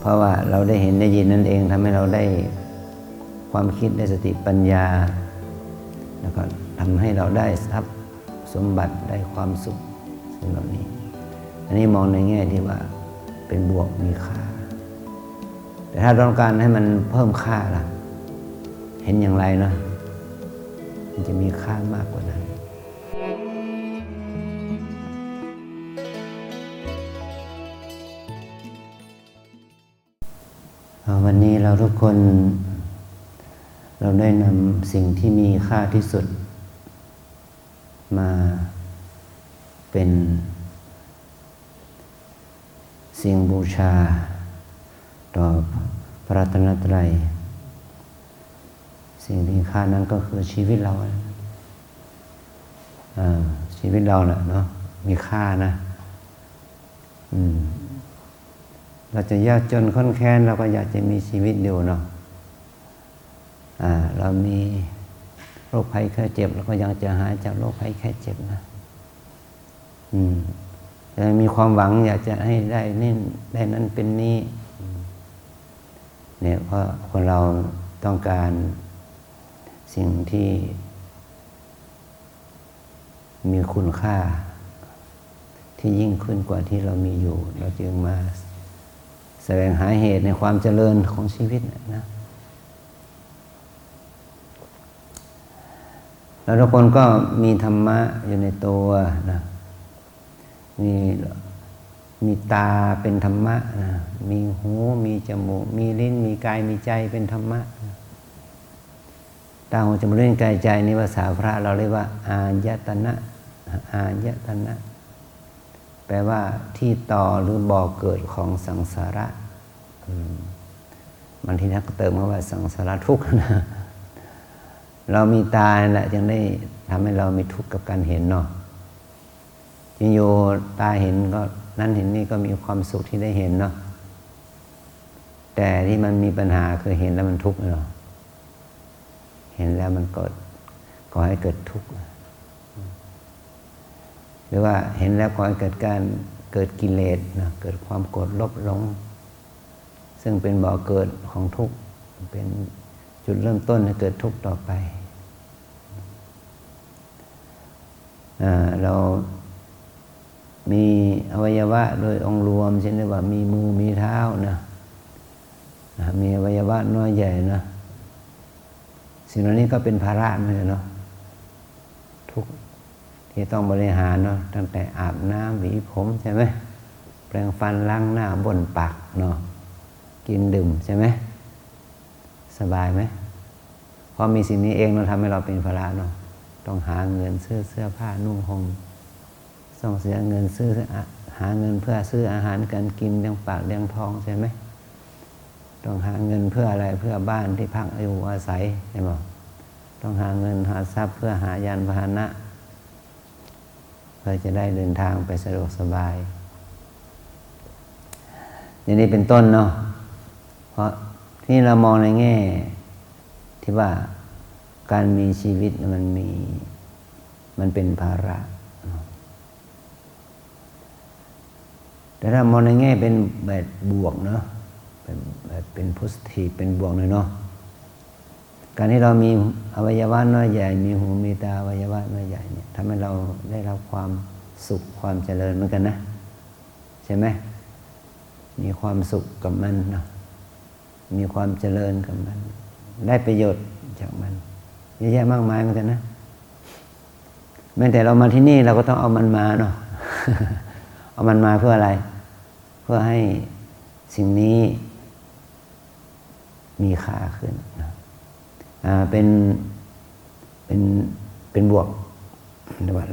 เพราะว่าเราได้เห็นได้ยินนั่นเองทำให้เราได้ความคิดได้สติปัญญาแล้วก็ทำให้เราได้ทรัพย์สมบัติได้ความสุขสิ่งเหล่านี้อันนี้มองในแง่ที่ว่าเป็นบวกมีค่าแต่ถ้าต้องการให้มันเพิ่มค่าล่ะเห็นอย่างไรเนาะมันจะมีค่ามากกว่านั้นวันนี้เราทุกคนเราได้นำสิ่งที่มีค่าที่สุดมาเป็นสิ่งบูชาต่อพระรัตนตรัยสิ่งที่ค่านั้นก็คือชีวิตเราชีวิตเราแหละเนาะมีค่านะเราจะยากจนข้นแค้นเราก็อยากจะมีชีวิตอยู่เนาะเรามีโรคภัยแค่เจ็บเราก็ยังจะหายจากโรคภัยแค่เจ็บนะแต่มีความหวังอยากจะให้ได้นี่ได้นั้นเป็นนี้เนี่ยเพราะคนเราต้องการสิ่งที่มีคุณค่าที่ยิ่งขึ้นกว่าที่เรามีอยู่เราจึงมาแสวงหาเหตุในความเจริญของชีวิตนะแล้วทุกคนก็มีธรรมะอยู่ในตัวนะมีตาเป็นธรรมะนะมีหูมีจมูกมีลิ้นมีกายมีใจเป็นธรรมะตาหูจมูกลิ้นกายใจนี่ภาษาพระเราเรียกว่าอายตนะอายตนะแปลว่าที่ต่อหรือบ่อเกิดของสังสาระบางทีนักเติมว่าสังสารทุกข์นะเรามีตาแหละจึงได้ทำให้เรามีทุกข์กับการเห็นเนาะจริงอยู่ตาเห็นก็นั้นเห็นนี่ก็มีความสุขที่ได้เห็นเนาะแต่ที่มันมีปัญหาคือเห็นแล้วมันทุกข์เนาะเห็นแล้วมันก่อให้เกิดทุกข์หรือว่าเห็นแล้วก่อให้เกิดกิเลสนะเกิดความโกรธลบหลงซึ่งเป็นบ่อเกิดของทุกข์เป็นจุดเริ่มต้นให้เกิดทุกข์ต่อไปเรามีอวัยวะโดยองค์รวมเช่นว่ามีมือมีเท้านะมีอวัยวะน้อยใหญ่นะสิ่งเหล่านี้ก็เป็นภาระเหมือนกันเนาะทุกที่ต้องบริหารเนาะตั้งแต่อาบน้ำหวีผมใช่ไหมแปรงฟันล้างหน้าบ้วนปากเนาะกินดื่มใช่ไหมสบายไหมเพราะมีสิ่งนี้เองเราทำให้เราเป็นภาระเนาะต้องหาเงินซื้อเสื้อผ้านุ่งห่มต้องเสียเงินหาเงินเพื่อซื้ออาหารการกินเลี้ยงปากเลี้ยงท้องใช่ไหมต้องหาเงินเพื่ออะไรเพื่อบ้านที่พักอยู่อาศัยใช่ไหมต้องหาเงินหาทรัพย์เพื่อหายานพาหนะเพื่อจะได้เดินทางไปสะดวกสบายอย่างนี้เป็นต้นเนาะเพราะที่เรามองในแง่ที่ว่าการมีชีวิตมันเป็นภาระแต่ถ้ามองในแง่เป็นแบบบวกเนาะเป็นโพสิทีฟเป็นบวกเลยเนาะการที่เรามีอวัยวะน้อยใหญ่มีหูมีตาอวัยวะน้อยใหญ่เนี่ยทำให้เราได้รับความสุขความเจริญเหมือนกันนะใช่ไหมมีความสุขกับมันเนาะมีความเจริญกับมันได้ประโยชน์จากมันเยอะแยะมากมายเหมือนกันนะแม้แต่เรามาที่นี่เราก็ต้องเอามันมาเนาะ เอามันมาเพื่ออะไรเพื่อให้สิ่งนี้มีค่าขึ้นนะเป็นบวก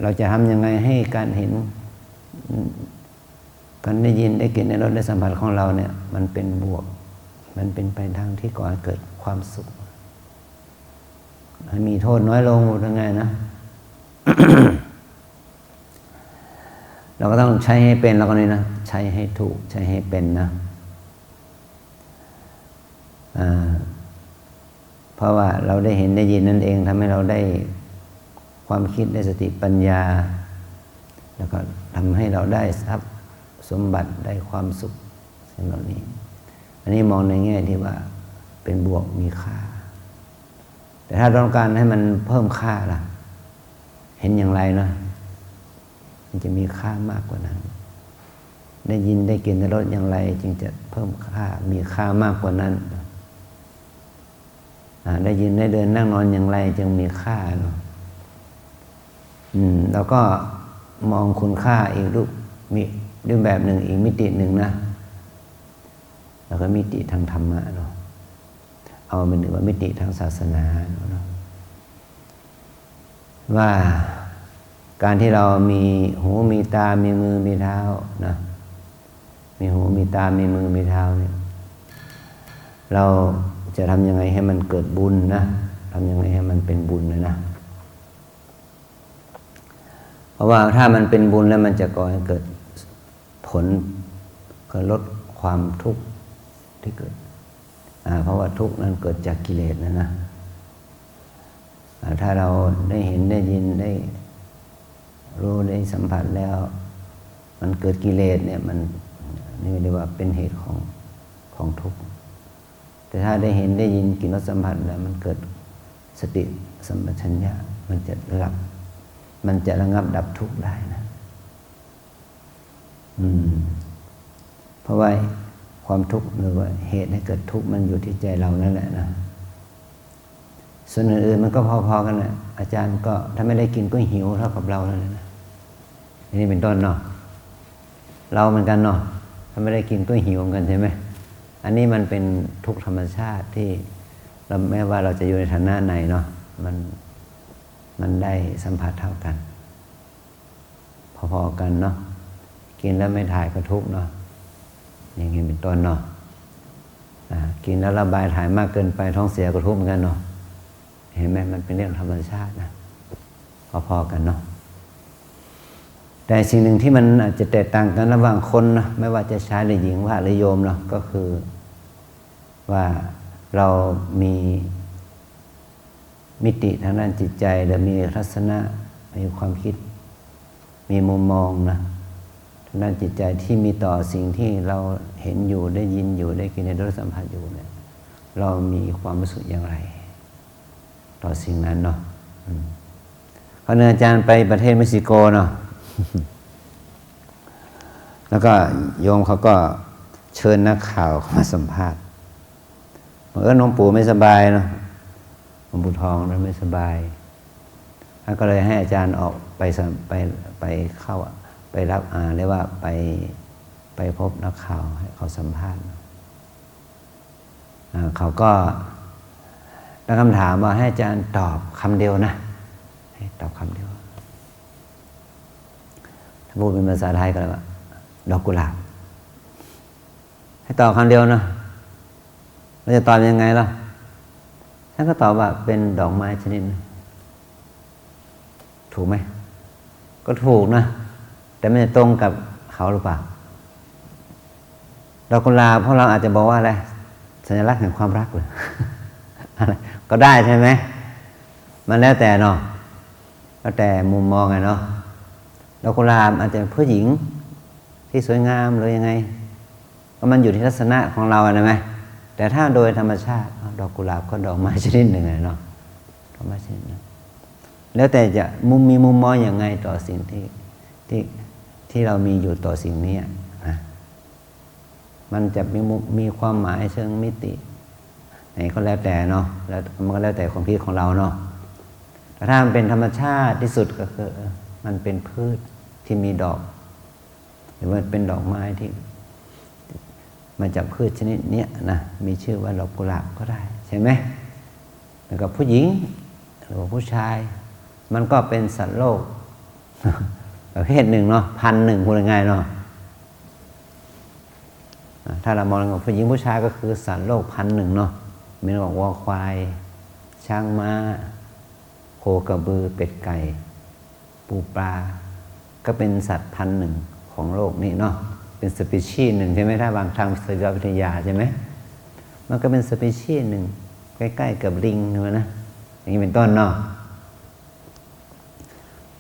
เราจะทำยังไงให้การเห็นการได้ยินได้กลิ่นได้รสได้สัมผัสของเราเนี่ยมันเป็นบวกมันเป็นไปทางที่ก่อให้เกิดความสุขให้มีโทษน้อยลงยังไงนะ เราก็ต้องใช้ให้เป็นเราก็นี่นะใช้ให้ถูกใช้ให้เป็นนะเพราะว่าเราได้เห็นได้ยินนั่นเองทำให้เราได้ความคิดได้สติปัญญาแล้วก็ทำให้เราได้ทรัพย์สมบัติได้ความสุขสิ่งเหล่านี้ อันนี้มองในแง่ที่ว่าเป็นบวกมีค่าแต่ถ้าต้องการให้มันเพิ่มค่าล่ะเห็นอย่างไรเนาะมันจะมีค่ามากกว่านั้นได้ยินได้กลิ่นได้รสอย่างไรจึงจะเพิ่มค่ามีค่ามากกว่านั้นได้ยินได้เดินนั่งนอนอย่างไรจึงมีค่าเนาะแล้วก็มองคุณค่าอีกรูปแบบหนึ่งอีกมิติหนึ่งนะแล้วก็มิติทางธรรมะเนาะเอาเป็นหนึ่งว่ามิติทางศาสนาเนาะว่าการที่เรามีหูมีตามีมือมีเท้านะมีหูมีตามีมือมีเท้าเนี่ยเราจะทำยังไงให้มันเกิดบุญนะทำยังไงให้มันเป็นบุญนะเพราะว่าถ้ามันเป็นบุญแล้วมันจะก่อให้เกิดผลก็ลดความทุกข์ที่เกิดเพราะว่าทุกข์นั้นเกิดจากกิเลสนะถ้าเราได้เห็นได้ยินได้รู้ได้สัมผัสแล้วมันเกิดกิเลสเนี่ยมันนี่เรียกว่าเป็นเหตุของทุกข์แต่ถ้าได้เห็นได้ยินกลิ่นรสสัมผัสแล้วมันเกิดสติสัมปชัญญะมันจะระงับดับทุกข์ได้นะเพราะว่าความทุกข์หรือว่าเหตุให้เกิดทุกข์มันอยู่ที่ใจเรานั่นแหละนะส่วนอื่นๆมันก็พอๆกันแหละอาจารย์ก็ถ้าไม่ได้กินก็หิวเท่ากับเรานั่นแหละนะนี่เป็นต้นเนาะเราเหมือนกันเนาะถ้าไม่ได้กินก็หิวเหมือนกันใช่ไหมอันนี้มันเป็นทุกข์ธรรมชาติที่เราแม้ว่าเราจะอยู่ในฐานะไหนเนาะมันได้สัมผัสเท่ากันพอๆกันเนาะกินแล้วไม่ถ่ายก็ทุกข์เนาะอย่างนี้เป็นต้นเนาะกินแล้วระบายถ่ายมากเกินไปท้องเสียก็ทุกข์เหมือนกันเนาะเห็นไหมมันเป็นเรื่องธรรมชาตินะพอๆกันเนาะแต่สิ่งหนึ่งที่มันอาจจะแตกต่างกันระหว่างคนนะไม่ว่าจะชายหรือหญิงพระหรือโยมเนาะก็คือว่าเรามีมิติทางด้านจิตใจหรือมีทัศนะมีความคิดมีมุมมองนะทางด้านจิตใจที่มีต่อสิ่งที่เราเห็นอยู่ได้ยินอยู่ได้กินได้รสสัมผัสอยู่เนี่ยเรามีความรู้สึกอย่างไรต่อสิ่งนั้นเนาะเขาเนี่ยอาจารย์ไปประเทศเม็กซิโกเนาะแล้วก็โยมเขาก็เชิญนักข่าวมาสัมภาษณ์หลวงปู่ไม่สบายเนาะหลวงปู่ทองนั้นไม่สบายท่านก็เลยให้อาจารย์ออกไปเข้าไปรับเรียกว่าไปพบนักข่าวให้เขาสัมภาษณ์เขาก็ตั้งคำถามว่าให้อาจารย์ตอบคำเดียวนะให้ตอบคำเดียวถ้าพูดเป็นภาษาไทยก็เลยว่าดอกกุหลาบให้ตอบคำเดียวนะเราจะตอบยังไงล่ะท่านก็ตอบว่าเป็นดอกไม้ชนิดนึงถูกไหมก็ถูกนะแต่ไม่ตรงกับเขาหรือเปล่าดอกกุหลาบเพราะเราอาจจะบอกว่าอะไรสัญลักษณ์แห่งความรักเลยก็ได้ใช่ไหมมันแล้วแต่เนาะแล้วแต่มุมมองไงเนาะดอกกุหลาบอาจจะผู้หญิงที่สวยงามหรือยังไงก็มันอยู่ที่ลักษณะของเราใช่ไหมแต่ถ้าโดยธรรมชาติดอกกุหลาบก็ดอกไม้ชนิดหนึ่งเนาะดอกไม้ชนิดหนึ่งแล้วแต่จะมีมุมมองอย่างไงต่อสิ่งที่เรามีอยู่ต่อสิ่งนี้นะมันจะมีความหมายเชิงมิติไหนก็แล้วแต่เนาะแล้วมันก็แล้วแต่ความคิดของเราเนาะแต่ถ้ามันเป็นธรรมชาติที่สุดก็คือมันเป็นพืชที่มีดอกหรือว่าเป็นดอกไม้ที่มาจากพืชชนิดนี้นะมีชื่อว่าดอกกุหลาบก็ได้ใช่ไหมแล้วก็ผู้หญิงหรือผู้ชายมันก็เป็นสัตว์โลกประเภทหนึ่งเนาะพันหนึ่งพูดง่ายๆเนาะถ้าเรามองว่าผู้หญิงผู้ชายก็คือสัตว์โลกพันหนึ่งเนาะมีบอกวัวควายช้างม้าโคกระบือเป็ดไก่ปูปลาก็เป็นสัตว์พันหนึ่งของโลกนี้เนาะเป็นสปีชีส์หนึ่งใช่ไหมถ้าบางทางชีววิทยาใช่ไหมมันก็เป็นสปีชีส์หนึ่งใกล้ๆกับลิงนะอย่างนี้เป็นต้นเนาะ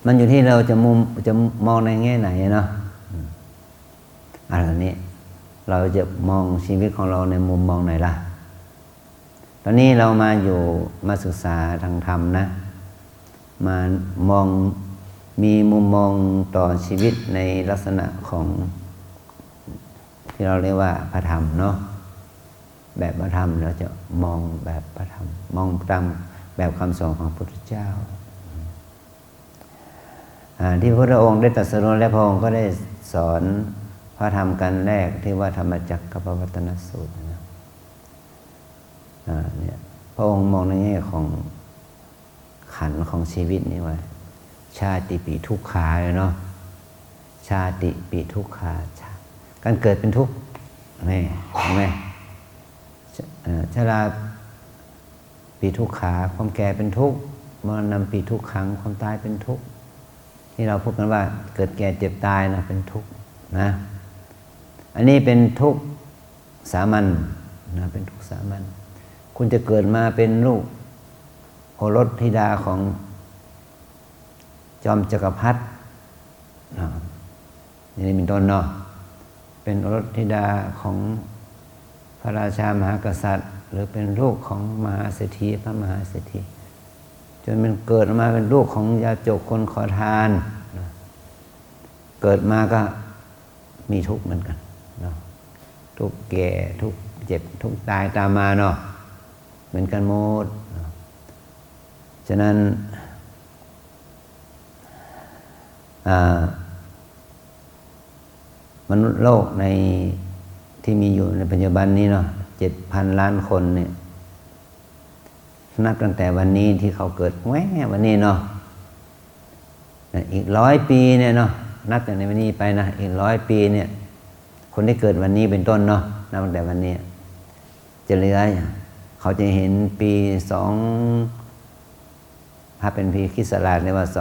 มันอยู่ที่เราจะมองในแง่ไหนเนาะอะไรนี้ เราจะมองชีวิตของเราในมุมมองไหนล่ะตอนนี้เรามาศึกษาทางธรรมนะมามองมีมุมมองต่อชีวิตในลักษณะของที่เราเรียกว่าพระธรรมเนาะแบบพระธรรมเราจะมองแบบพระธรรมมองตามแบบคำสอนของพระพุทธเจ้าที่พระพุทธองค์ได้ตรัสรู้และพระองค์ก็ได้สอนพระธรรมกันแรกที่ว่าธรรมจักรกับปวัตตนสูตรนะเนี่ยพระองค์มองในแง่ของขันธ์ของชีวิตนี่ว่าชาติปีทุกขาเนาะชาติปีทุกขาการเกิดเป็นทุกข์นี่เห็นไหมชราปีทุกขาความแก่เป็นทุกข์มรณะปีทุกขังความตายเป็นทุกข์ที่เราพูดกันว่าเกิดแก่เจ็บตายนะเป็นทุกข์นะอันนี้เป็นทุกข์สามัญนะเป็นทุกข์สามัญคุณจะเกิดมาเป็นลูกโอรสธิดาของจอมจักรพรรดินี่เป็นต้นเนาะเป็นโอรสธิดาของพระราชามหากษัตริย์หรือเป็นลูกของมหาเศรษฐีพระมหาเศรษฐีจนมันเกิดมาเป็นลูกของยาจกคนขอทานเกิดมาก็มีทุกข์เหมือนกันเนาะทุกข์แก่ทุกข์เจ็บทุกข์ตายตามมาเนาะเหมือนกันหมดฉะนั้นมนุษย์โลกในที่มีอยู่ในปัจจุบันนี้เนาะ7,000 ล้านคนเนี่ยนับตั้งแต่วันนี้ที่เขาเกิดแหววันนี้เนาะอีก100 ปีเนี่ยเนาะนับจากในวันนี้ไปนะอีก100 ปีเนี่ยคนที่เกิดวันนี้เป็นต้นเนาะนับตั้งแต่วันนี้จะเหลือเขาจะเห็นปีถ้าเป็นปีคริสต์ศักราชเรียกว่า2123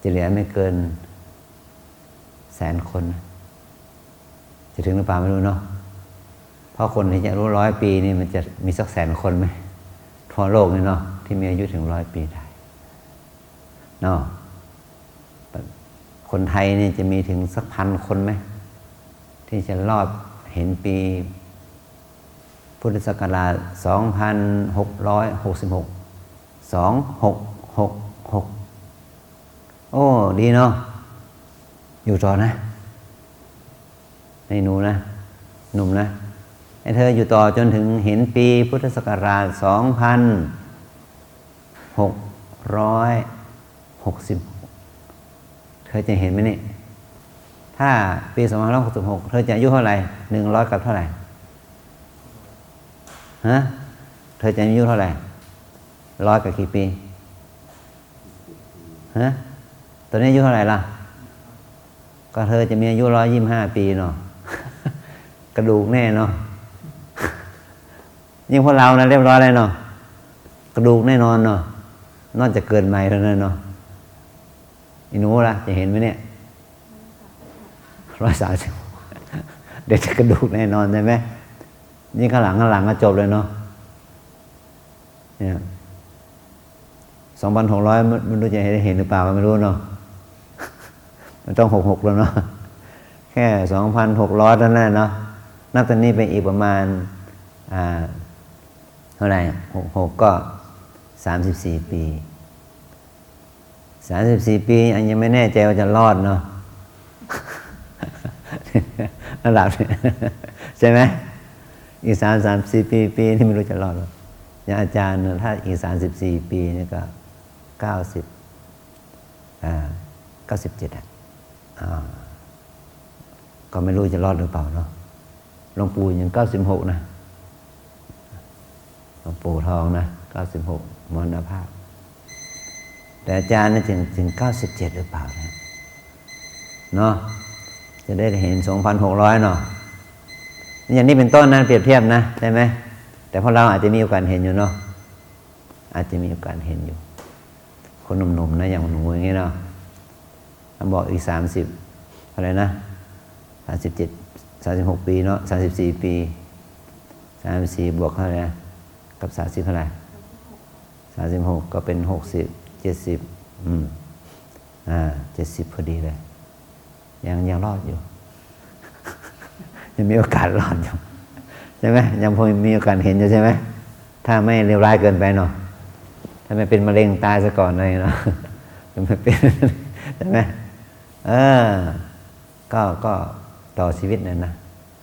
จะเหลือไม่เกิน100,000 คนจะถึงหรือเปล่าไม่รู้เนาะเพราะคนที่จะรู้100 ปีนี่มันจะมีสัก100,000 คนไหมทั่วโลกนี่เนาะที่มีอายุถึง100 ปีได้เนาะคนไทยนี่จะมีถึงสัก1,000 คนไหมที่จะรอบเห็นปีพุทธศักราช2666 2666โอ้ดีเนาะอยู่ต่อนะให้หนูนะหนุ่มนะให้เธออยู่ต่อจนถึงเห็นปีพุทธศักราช2666เธอจะเห็นไหมนี่ถ้าปี2566เธอจะอายุเท่าไหร่100กับเท่าไหร่ฮะเธอจะอายุเท่าไหร่100กับกี่ปีฮะตอนนี้อายุเท่าไหร่ล่ะก็เธอจะมีอายุ125 ปีเนาะกระดูกแน่เนาะยิ่งพวกเรานะเรียบร้อยเลยเนาะกระดูกแน่นอนเนาะนอกจากเกินใหม่แล้วเนาะอีหนูล่ะจะเห็นไหมเนี่ย130เดี๋ยวจะกระดูกแน่นอนใช่ไหมยิ่งข้างหลังก็จบเลยเนาะเนี่ย2,600ไม่รู้จะเห็นหรือเปล่าไม่รู้เนาะมันต้อง66แล้วเนาะแค่ 2,600 นั่นแหละเนาะนับตอนนี้ไปอีกประมาณเท่าไหร่66ก็34 ปี34 ปียังไม่แน่ใจว่าจะรอดเนาะระดับใช่ไหมอีก34 ปีที่ไม่รู้จะรอดหรอกอย่างอาจารย์ถ้าอีก34 ปีนี่ก็97ก็ไม่รู้จะรอดหรือเปล่าเนาะหลวงปู่ยัง96นะหลวงปู่ทองนะ96มรณภาพแต่อาจารย์นี่ถึง97หรือเปล่านะเนาะจะได้เห็น 2,600 เนาะอย่างนี้เป็นต้นนะเปรียบเทียบนะใช่ไหมแต่พวกเราอาจจะมีโอกาสเห็นอยู่เนาะอาจจะมีโอกาสเห็นอยู่คนหนุ่มๆนะอย่างหนูอย่างนี้เนาะบอกอีก30อะไรนะ36 ปีเนาะ34 ปี34บวกเท่าไหร่นะกับ30เท่าไหร่36ก็เป็น60 70 70พอดีเลย ยังรอดอยู่ ยังมีโอกาสรอดอยู่ใช่ไหมยังพอมีโอกาสเห็นอยู่ใช่ไหมถ้าไม่เลวร้ายเกินไปเนาะถ้าไม่เป็นมะเร็งตายซะก่อนเลยเนาะไม่เป็นใช่ไหมก็ต่อชีวิตเนี่ยนะ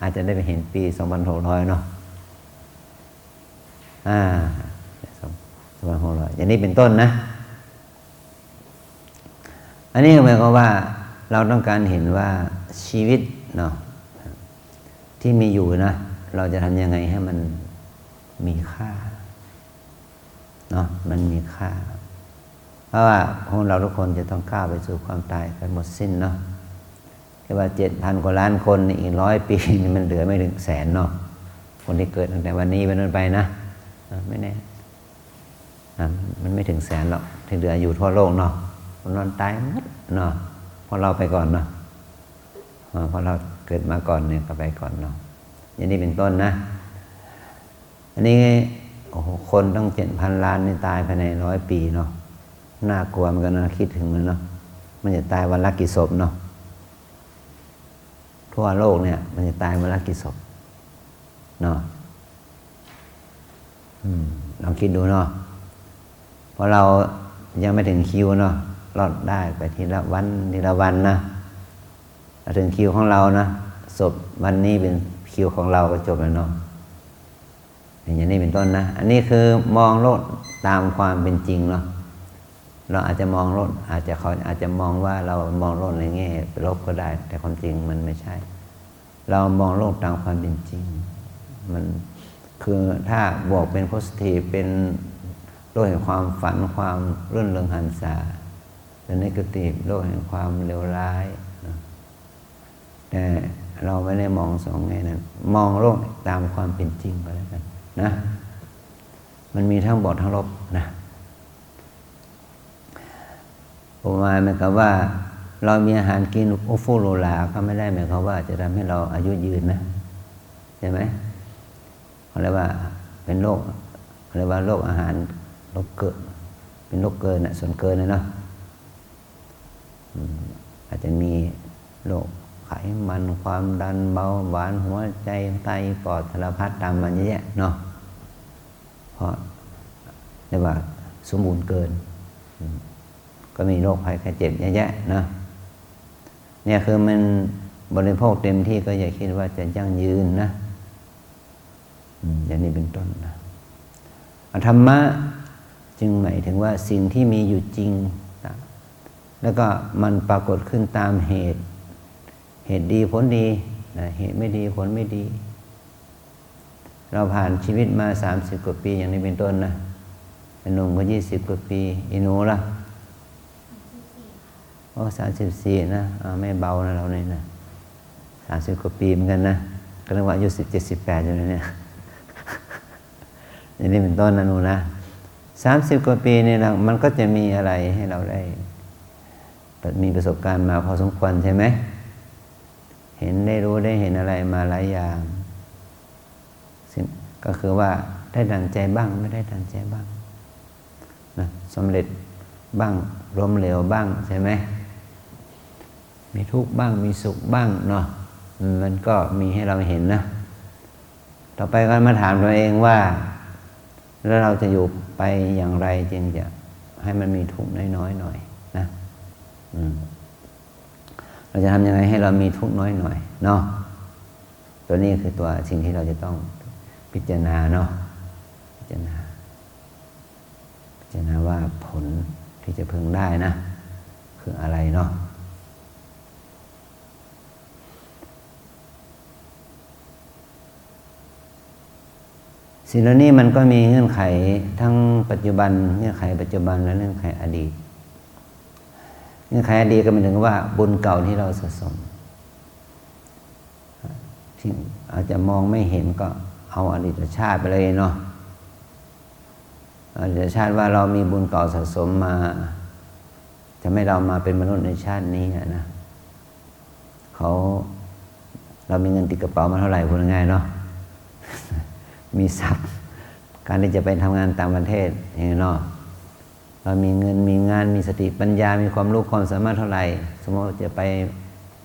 อาจจะได้ไปเห็นปี2600เนาะ2600อย่างนี้เป็นต้นนะอันนี้หมายความว่าเราต้องการเห็นว่าชีวิตเนาะที่มีอยู่นะเราจะทำยังไงให้มันมีค่าเนาะมันมีค่าเพราะว่าพวกเราทุกคนจะต้องก้าวไปสู่ความตายกันหมดสิ้นเนาะแค่ว่า7,000 กว่าล้านคนอีก100 ปีนี่มันเหลือไม่ถึงแสนเนาะคนที่เกิดตั้งแต่วันนี้เป็นต้นไปนะไม่แน่มันไม่ถึงแสนหรอกที่เหลืออยู่ทั่วโลกเนาะคนนอนตายหมดเนาะพอเราไปก่อนเนาะพอเราเกิดมาก่อนเนี่ยก็ไปก่อนเนาะอย่างนี้เป็นต้นนะอันนี้โอ้โหคนต้อง7,000 ล้านนี่ตายภายใน100 ปีเนาะน่ากลัวเหมือนกันนะคิดถึงมันเนาะมันจะตายวันละกี่ศพเนาะทั่วโลกเนี่ยมันจะตายวันละกี่ศพเนาะลองคิดดูเนาะเพราะเรายังไม่ถึงคิวเนาะรอดได้ไปทีละวันนะถึงคิวของเรานะศพวันนี้เป็นคิวของเราก็จบแล้วเนาะอย่างนี้เป็นต้นนะอันนี้คือมองโลกตามความเป็นจริงเนาะเราอาจจะมองโลกเขาอาจจะมองว่าเรามองโลกในแง่ลบก็ได้แต่ความจริงมันไม่ใช่เรามองโลกตามความเป็นจริงมันคือถ้าบวกเป็นโพสิทีฟเป็นโลกแห่งความฝันความรื่นเริงหันษาเป็นเนกาทีฟโลกแห่งความเลวร้ายนะแต่เราไม่ได้มองสองแง่นั้นมองโลกตามความเป็นจริงก็แล้วกันนะมันมีทั้งบวกทั้งลบนะอุปมาเหมือนกับว่าเรามีอาหารกินโอฟูโรลาก็ไม่ได้หมายความว่าจะทำให้เราอายุยืนนะใช่ไหมเขาเรียกว่าเป็นโรคเขาเรียกว่าโรคอาหารโรคเกินเป็นโรคเกินน่ะส่วนเกินเลยเนาะอาจจะมีโรคไขมันความดันเบาหวานหัวใจไตปอดสารพัดตามมันเยอะแยะเนาะเพราะเรียกว่าสมบูรณ์เกินก็มีโรคภัยไข้เจ็บเยอะแยะนะเนี่ยคือมันบริโภคเต็มที่ก็อย่าคิดว่าจะยั่งยืนนะอย่างนี้เป็นต้นนะธรรมะจึงหมายถึงว่าสิ่งที่มีอยู่จริงแล้วก็มันปรากฏขึ้นตามเหตุดีผลดีนะเหตุไม่ดีผลไม่ดีเราผ่านชีวิตมา30 กว่าปีอย่างนี้เป็นต้นนะเป็นหนุ่มก็20 กว่าปีอีหนูล่ะ34นะไม่เบานะเราเนี่ยนะ30 กว่าปีเหมือนกันนะก็เรียกว่าอายุ17-18อยู่เนี่ยอย่างนี้เป็นต้นนะหนูนะ30 กว่าปีเนี่ยมันก็จะมีอะไรให้เราได้มีประสบการณ์มาพอสมควรใช่ไหมเห็นได้รู้ได้เห็นอะไรมาหลายอย่างก็คือว่าได้ดังใจบ้างไม่ได้ดังใจบ้างนะสำเร็จบ้างล้มเหลวบ้างใช่ไหมมีทุกข์บ้างมีสุขบ้างเนาะมันก็มีให้เราเห็นนะต่อไปก็มาถามตัวเองว่าแล้วเราจะอยู่ไปอย่างไรจึงจะให้มันมีทุกข์น้อยๆหน่อยนะเราจะทำยังไงให้เรามีทุกข์น้อยหน่อยเนาะตัวนี้คือตัวสิ่งที่เราจะต้องพิจารณาเนาะพิจารณาว่าผลที่จะพึงได้นะคืออะไรเนาะสิ่งเหล่านี้มันก็มีเงื่อนไขทั้งปัจจุบันเงื่อนไขปัจจุบันและเงื่อนไขอดีตเงื่อนไขอดีตก็หมายถึงว่าบุญเก่าที่เราสะสมที่อาจจะมองไม่เห็นก็เอาอดีตชาติไปเลยเนาะอดีตชาติว่าเรามีบุญเก่าสะสมมาจะไม่เรามาเป็นมนุษย์ในชาตินี้นะเรามีเงินติดกระเป๋ามาเท่าไหร่พูดง่ายๆเนาะมีทรัพย์การที่จะไปทำงานต่างประเทศอย่างนี้เนาะเรามีเงินมีงานมีสติปัญญามีความรู้ความสามารถเท่าไหร่สมมติจะไป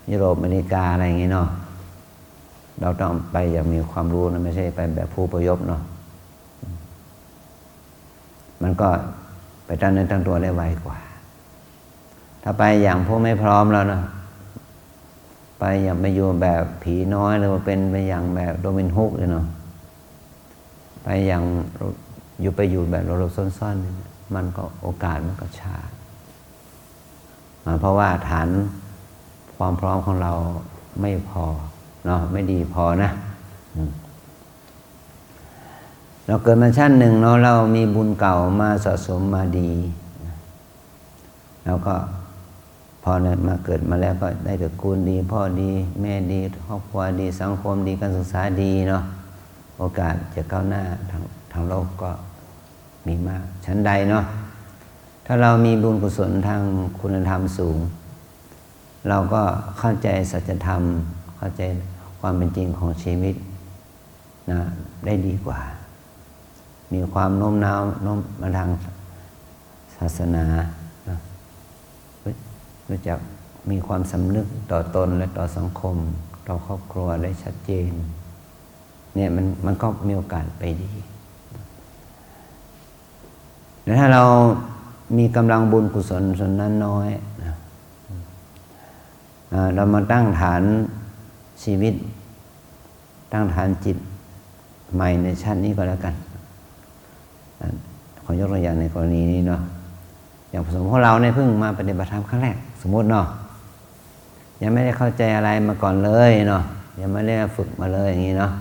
ยุโรปอเมริกาอะไรอย่างงี้เนาะเราต้องไปอย่างมีความรู้นะไม่ใช่ไปแบบผู้ประยบเนาะมันก็ไปตั้งเนื้อตั้งตัวได้ไวกว่าถ้าไปอย่างผู้ไม่พร้อมแล้วนะไปอย่างไปอยู่แบบผีน้อยหรือว่าเป็นไปอย่างแบบโรบินฮูกเลยเนาะไปอย่างอยู่แบบหลบๆซ่อนๆมันก็โอกาสมันก็ช้าเพราะว่าฐานความพร้อมของเราไม่พอเนาะไม่ดีพอนะเราเกิดมาชาติหนึ่งเนาะเรามีบุญเก่ามาสะสมมาดีแล้วก็พอเนี่ยมาเกิดมาแล้วก็ได้ตระกูลดีพ่อดีแม่ดีครอบครัวดีสังคมดีการศึกษาดีเนาะโอกาสจะก้าวหน้าทางโลกก็มีมากชั้นใดเนาะถ้าเรามีบุญกุศลทางคุณธรรมสูงเราก็เข้าใจสัจธรรมเข้าใจความเป็นจริงของชีวิตนะได้ดีกว่ามีความโน้มน้าวโน้มมาทางศาสนารู้จักมีความสำนึกต่อตนและต่อสังคมต่อครอบครัวได้ชัดเจนเนี่ยมันก็มีโอกาสไปดีแต่ถ้าเรามีกำลังบุญกุศลส่วนนั้นน้อยนะเรามาตั้งฐานชีวิตตั้งฐานจิตใหม่ในชาตินี้ก็แล้วกันขอยกตัวอย่างในกรณีนี้เนาะอย่างสมมติพวกเราเนี่ยเพิ่งมาปฏิบัติธรรมครั้งแรกสมมติเนาะยังไม่ได้เข้าใจอะไรมาก่อนเลยเนาะยังไม่ได้ฝึกมาเลยอย่างนี้เนาะ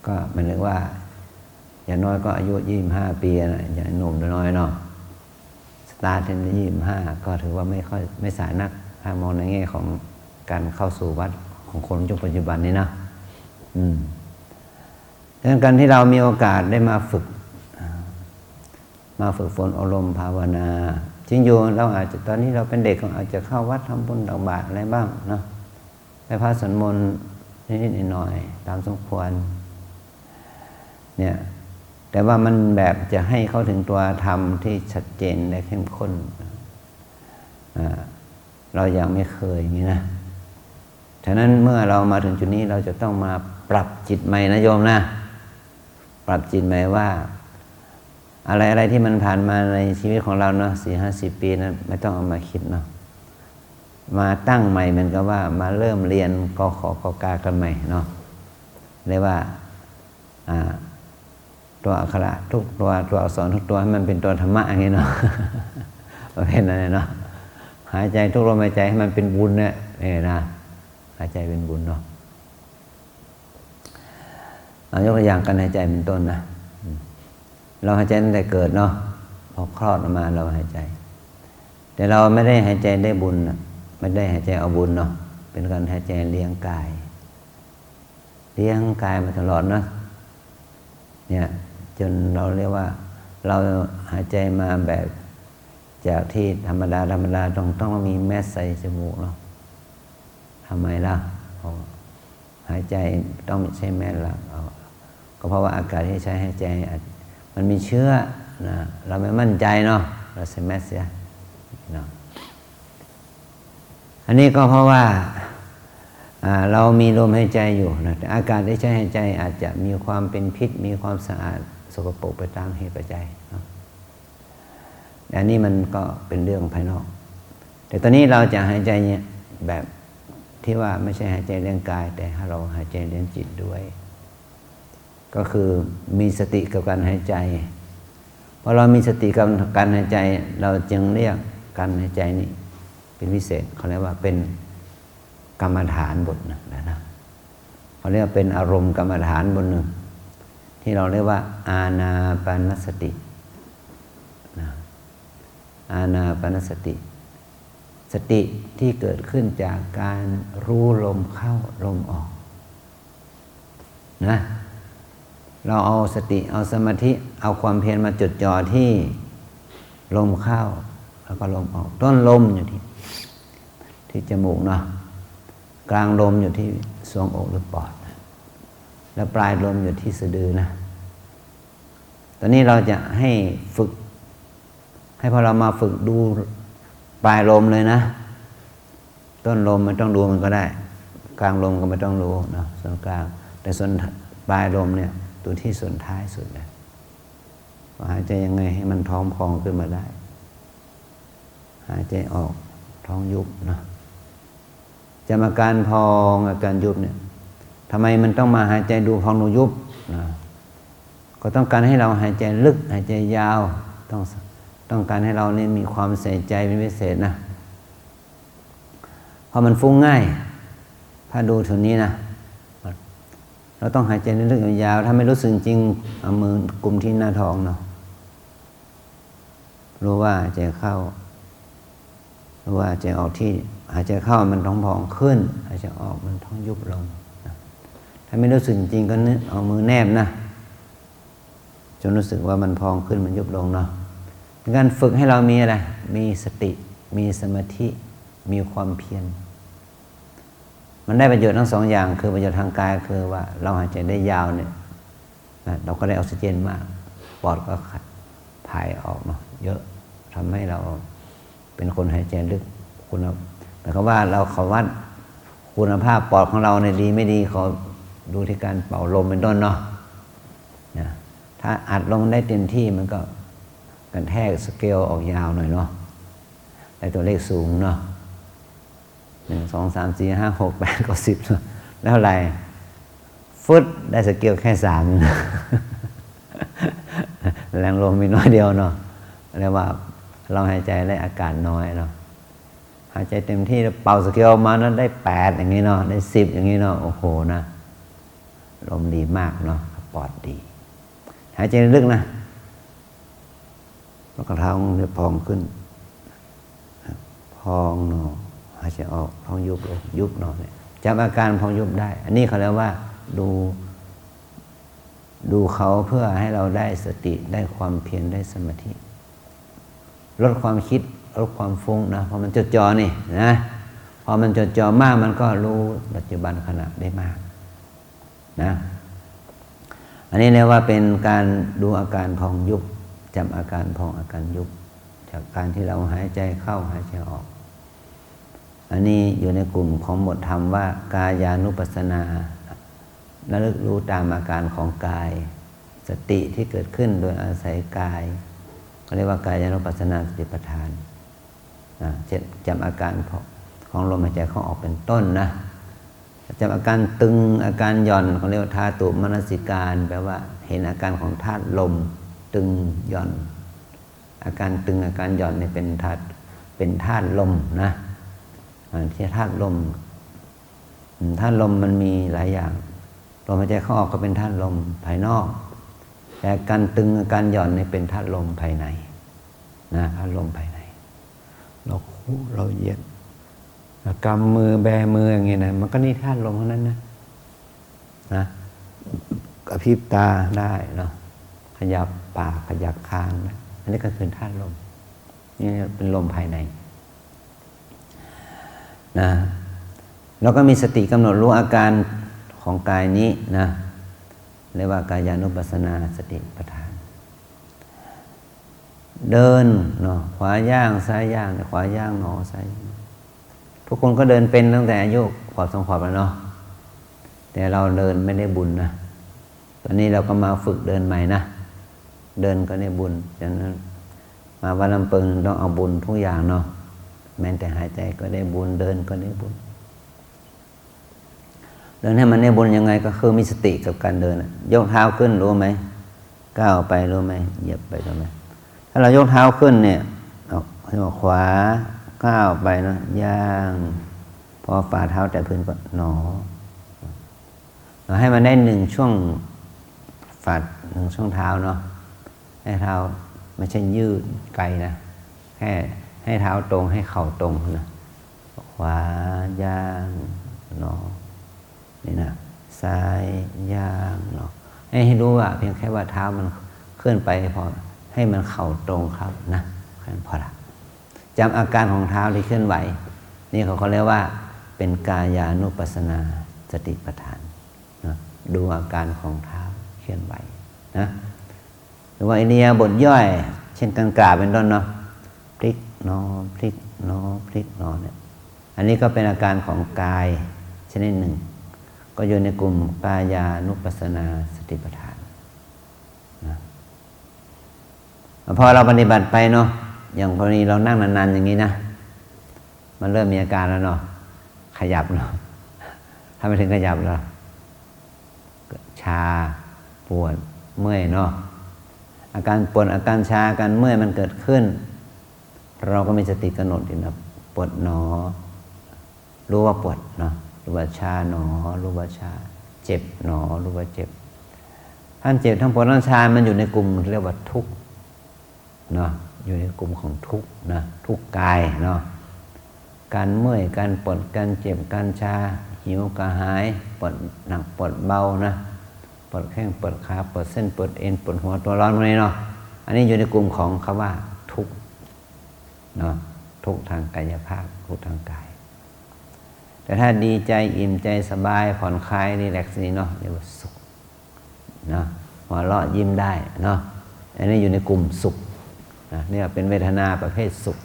ก็หมายถึงว่าอย่างน้อยก็อายุ25 ปีนะอย่างหนุ่มน้อยเนาะสตาร์ทที่25ก็ถือว่าไม่สายนักถ้ามองในแง่ของการเข้าสู่วัดของคนยุคปัจจุบันนี้นะดังนั้นการที่เรามีโอกาสได้มาฝึกฝนอบรมภาวนาจริงอยู่เราอาจจะตอนนี้เราเป็นเด็กอาจจะเข้าวัดทำบุญตักบาตรอะไรบ้างเนาะไปพระสวดมนต์นิดๆหน่อยๆตามสมควรเนี่ยแต่ว่ามันแบบจะให้เข้าถึงตัวธรรมที่ชัดเจนและเข้มข้นเรายังไม่เคยอย่างนี้นะฉะนั้นเมื่อเรามาถึงจุดนี้เราจะต้องมาปรับจิตใหม่นะโยมนะปรับจิตใหม่ว่าอะไรที่มันผ่านมาในชีวิตของเราเนาะ40-50 ปีนั้นไม่ต้องเอามาคิดเนาะมาตั้งใหม่เหมือนกับว่ามาเริ่มเรียนกขกกากันใหม่เนาะเรียกว่าตัวอักขระทุกตัวอักษรทุกตัวให้มันเป็นตัวธรรมะอย่างนี้เนาะประเภทนั้นเนาะหายใจทุกลมหายใจให้มันเป็นบุญเนี่ยนะหายใจเป็นบุญเนาะเอายกตัวอย่างการหายใจเป็นต้นนะเราหายใจตั้งแต่เกิดเนาะพอคลอดออกมาเราหายใจแต่เราไม่ได้หายใจได้บุญไม่ได้หายใจเอาบุญเนาะเป็นการหายใจเลี้ยงกายมาตลอดนะเนี่ยจนเราเรียกว่าเราหายใจมาแบบจากที่ธรรมดาต้องมีแมสใส่จมูกเนาะทำไมล่ะหายใจต้องใช้แมสละก็เพราะว่าอากาศที่ใช้หายใจมันมีเชื้อนะเราไม่มั่นใจเนาะเราใส่แมสเสียเนาะอันนี้ก็เพราะว่าเรามีลมหายใจอยู่นะแต่อากาศที่ใช้หายใจอาจจะมีความเป็นพิษมีความสะอาดสกปรกไปตามเหตุปัจจัยเนาะแต่นี่มันก็เป็นเรื่องภายนอกแต่ตอนนี้เราจะหายใจเนี่ยแบบที่ว่าไม่ใช่หายใจเลี้ยงกายแต่ให้เราหายใจเลี้ยงจิตด้วยก็คือมีสติกับการหายใจพอเรามีสติกับการหายใจเราจึงเรียกการหายใจนี่เป็นพิเศษเขาเรียกว่าเป็นกรรมฐานบทหนึ่งนะเขาเรียกว่าเป็นอารมณ์กรรมฐานบทหนึ่งที่เราเรียกว่าอานาปานสติอานาปานสติสติที่เกิดขึ้นจากการรู้ลมเข้าลมออกนะเราเอาสติเอาสมาธิเอาความเพียรมาจดจ่อที่ลมเข้าแล้วก็ลมออกต้นลมอยู่ที่จมูกเนาะกลางลมอยู่ที่ทรวงอกหรือปอดแล้วปลายลมอยู่ที่สะดือนะตอนนี้เราจะให้ฝึกให้พอเรามาฝึกดูปลายลมเลยนะ ต้นลมมันต้องดูมันก็ได้กลางลมก็ไม่ต้องดูเนาะส่วนกลางแต่ส่วนปลายลมเนี่ยดูที่ส่วนท้ายสุดเลยว่าหายใจยังไงให้มันท้องพองขึ้นมาได้หายใจออกท้องยุบเนาะจะอาการพองอาการยุบเนี่ยทำไมมันต้องมาหายใจดูพองดูยุบนะก็ต้องการให้เราหายใจลึกหายใจยาวต้องการให้เรานี่มีความใส่ใจเป็นพิเศษนะเพราะมันฟุ้งง่ายถ้าดูถึงนี้นะเราต้องหายใจลึกๆยาวๆถ้าไม่รู้สึกจริงเอามือกุมที่หน้าท้องเนาะรู้ว่าหายใจเข้ารู้ว่าหายใจออกที่หายใจเข้ามันท้องพองขึ้นหายใจออกมันท้องยุบลงถ้าไม่รู้สึกจริงก็นึกเอามือแนบนะจนรู้สึกว่ามันพองขึ้นมันยุบลงเนาะเป็นการฝึกให้เรามีอะไรมีสติมีสมาธิมีความเพียรมันได้ประโยชน์ทั้งสองอย่างคือประโยชน์ทางกายคือว่าเราหายใจได้ยาวเนี่ยเราก็ได้ออกซิเจนมากปอดก็ขัดถ่ายออกเนาะเยอะทำให้เราเป็นคนหายใจลึกคุณหมายความว่าเราเขาวัดคุณภาพปอดของเราเนี่ยดีไม่ดีเขาดูที่การเป่าลมเป็นต้นเนาะถ้าอัดลมได้เต็มที่มันก็กันแทกสเกลออกยาวหน่อยเนาะได้ตัวเลขสูงเนาะ1 2 3 4 5 6 8 9 10แล้วอะไรฟุตได้สเกลแค่3แรงลมมีน้อยเดียวเนาะเรียกว่าเราหายใจได้อากาศน้อยเนาะหายใจเต็มที่เป่าสเกลมานั้นได้8อย่างนี้เนาะได้10อย่างนี้เนาะโอ้โหนะลมดีมากเนาะปอดดีหายใจลึกนะแล้วก็ท้องจะพองขึ้นพองเนาะหายใจออกพองยุบลงยุบเนาะเนี่ยจำอาการพองยุบได้อันนี้เขาเรียกว่าดูเขาเพื่อให้เราได้สติได้ความเพียรได้สมาธิลดความคิดลดความฟุ้งนะพอมันจดจ่อนี่นะพอมันจดจ่อมากมันก็รู้ปัจจุบันขณะได้มากนะอันนี้เรียกว่าเป็นการดูอาการพองยุบจำอาการพองอาการยุบจากการที่เราหายใจเข้าหายใจออกอันนี้อยู่ในกลุ่มของบทธรรมว่ากายานุปัสสนาระลึกรู้ตามอาการของกายสติที่เกิดขึ้นโดยอาศัยกายเขาเรียกว่ากายานุปัสสนาสติปัฏฐานจำอาการของลมหายใจเข้าออกเป็นต้นนะจำอาการตึงอาการหย่อนเขาเรียกว่าธาตุมนสิการแปลว่าเห็นอาการของธาตุลมตึงหย่อนอาการตึงอาการหย่อนเนี่ยเป็นธาตุลมนะที่ธาตุลมมันมีหลายอย่างลมหายใจเข้าออกก็เป็นธาตุลมภายนอกแต่การตึงอาการหย่อนนี่เป็นธาตุลมภายในนะธาตุลมภายในเราคู่เราเหยียดกำมือแบมืออย่างเงี้ยนะมันก็นี่ธาตุลมเท่านั้นนะกระพริบตาได้เนาะขยับปากขยับคางนะอันนี้ก็คือธาตุลมนี่เป็นลมภายในนะแล้วก็มีสติกำหนดรู้อาการของกายนี้นะเรียกว่ากายานุปัสสนาสติปัฏฐานเดินเนาะขวาย่างซ้ายย่างขวาย่างหนอซ้ายทุกคนก็เดินเป็นตั้งแต่อายุขวบ2 ขวบแล้วเนาะแต่เราเดินไม่ได้บุญนะตอนนี้เราก็มาฝึกเดินใหม่นะเดินก็ได้บุญฉะนั้นมาวัดลำเปิงต้องเอาบุญทุกอย่างเนาะแม้แต่หายใจก็ได้บุญเดินก็ได้บุญเดินให้มันได้บุญยังไงก็คือมีสติกับการเดินยกเท้าขึ้นรู้ไหมก้าวไปรู้ไหมเหยียบไปรู้ไหมถ้าเรายกเท้าขึ้นเนี่ยเอาขวาก้าวไปเนาะย่างพอฝ่าเท้าแต่พื้นก็หนอเราให้มันได้1 ช่วงฝ่า1 ช่วงเท้าเนาะให้เท้าไม่ใช่ยืดไกลนะแค่ให้เท้าตรงให้เข่าตรงนะขวาย่างหนอนี่นะซ้ายย่างหนอให้รู้ว่าเพียงแค่ว่าเท้ามันเคลื่อนไปพอให้มันเข่าตรงครับนะแค่นั้นพอละจำอาการของเท้าที่เคลื่อนไหวนี่เขาเรียกว่าเป็นกายานุปัสสนาสติปัฏฐานนะดูอาการของเท้าเคลื่อนไหวนะหรือว่าอิเนียบทย่อยเช่นการกราบเป็นต้นเนาะพลิกนอพลิกนอพลิกนอเนี่ย อันนี้ก็เป็นอาการของกายชนิดหนึ่งก็อยู่ในกลุ่มกายานุปัสสนาสติปัฏฐานนะพอเราปฏิบัติไปเนาะอย่างกรณีเรานั่งนานๆอย่างนี้นะมันเริ่มมีอาการแล้วเนาะขยับเนาะถ้าไม่ถึงขยับแล้วชาปวดเมื่อยเนาะอาการปวดอาการชาอาการเมื่อยมันเกิดขึ้นเราก็มีสติกำหนดอยู่นะปวดหนอรู้ว่าปวดเนาะรู้ว่าชาหนอรู้ว่าชาเจ็บหนอรู้ว่าเจ็บท่านเจ็บทั้งปวดทั้งชามันอยู่ในกลุ่มเรียกว่าทุกข์เนาะอยู่ในกลุ่มของทุกข์นะทุกข์กายเนาะการเมื่อยการปวดการเจ็บการชาหิวกระหายปวดหนักปวดเบานะปวดแข้งปวดขาปวดเส้นปวดเอ็นปวดหัวตัวร้อนอะไรเนาะอันนี้อยู่ในกลุ่มของคำว่าทุกข์เนาะทุกข์ทางกายภาพทุกข์ทางกายแต่ถ้าดีใจอิ่มใจสบายผ่อนคลายรีแลกซ์นี่เนาะเรียกว่าสุขเนาะหัวเราะยิ้มได้เนาะอันนี้อยู่ในกลุ่มสุขนะนี่เป็นเวทนาประเภทสุข